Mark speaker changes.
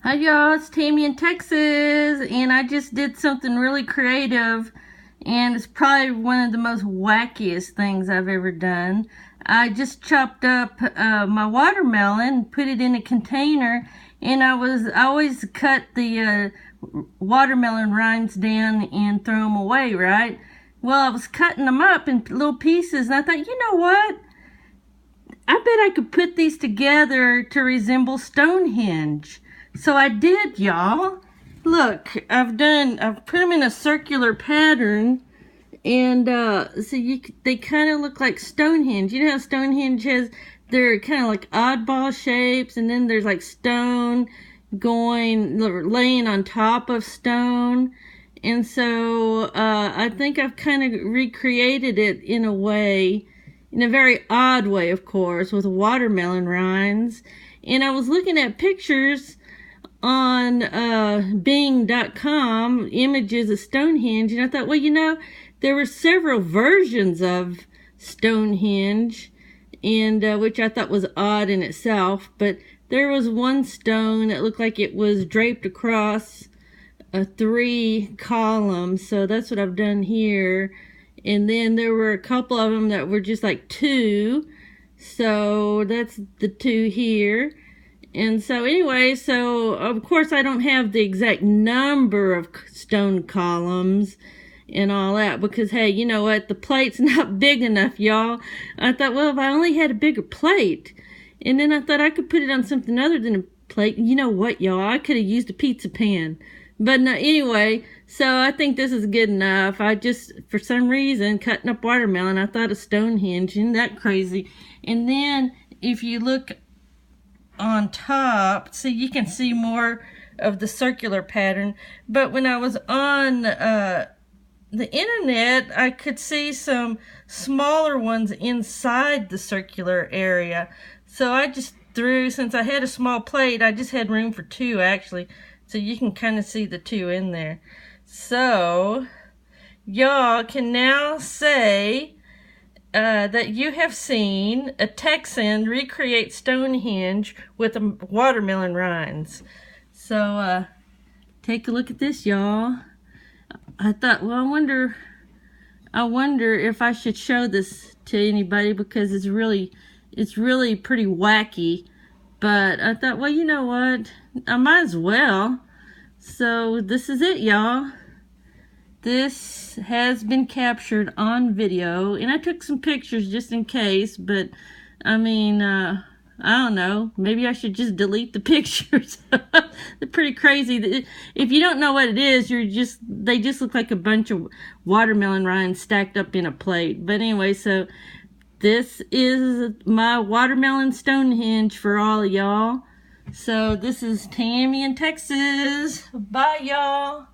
Speaker 1: Hi y'all, it's Tammy in Texas, and I just did something really creative, and it's probably one of the most wackiest things I've ever done. I just chopped up my watermelon, put it in a container, and I always cut the watermelon rinds down and throw them away, right? Well, I was cutting them up in little pieces, and I thought, you know what? I bet I could put these together to resemble Stonehenge. So I did, y'all. Look, I've put them in a circular pattern, and they kind of look like Stonehenge. You know how Stonehenge has, they're kind of like oddball shapes, and then there's like stone laying on top of stone. And so I think I've kind of recreated it in a way, in a very odd way, of course, with watermelon rinds. And I was looking at pictures on Bing.com, images of Stonehenge, and I thought, well, you know, there were several versions of Stonehenge, and which I thought was odd in itself, but there was one stone that looked like it was draped across 3 columns, so that's what I've done here. And then there were a couple of them that were just like 2, so that's the 2 here. And so anyway, so of course I don't have the exact number of stone columns and all that, because hey, you know what, the plate's not big enough, y'all. I thought, well, if I only had a bigger plate, and then I thought I could put it on something other than a plate. You know what, y'all, I could have used a pizza pan. But no, anyway, so I think this is good enough. I just, for some reason, cutting up watermelon, I thought of Stonehenge. Isn't that crazy? And then if you look on top, so you can see more of the circular pattern. But when I was on the internet, I could see some smaller ones inside the circular area. So I just threw, since I had a small plate, I just had room for 2 actually. So you can kind of see the 2 in there. So y'all can now say that you have seen a Texan recreate Stonehenge with watermelon rinds. So take a look at this, y'all. I thought, well, I wonder if I should show this to anybody, because it's really pretty wacky. But I thought, well, you know what, I might as well. So this is it, y'all. This has been captured on video, and I took some pictures just in case, but I mean, I don't know, maybe I should just delete the pictures. They're pretty crazy. If you don't know what it is, they just look like a bunch of watermelon rinds stacked up in a plate. But anyway, so this is my watermelon Stonehenge for all of y'all. So this is Tammy in Texas. Bye, y'all.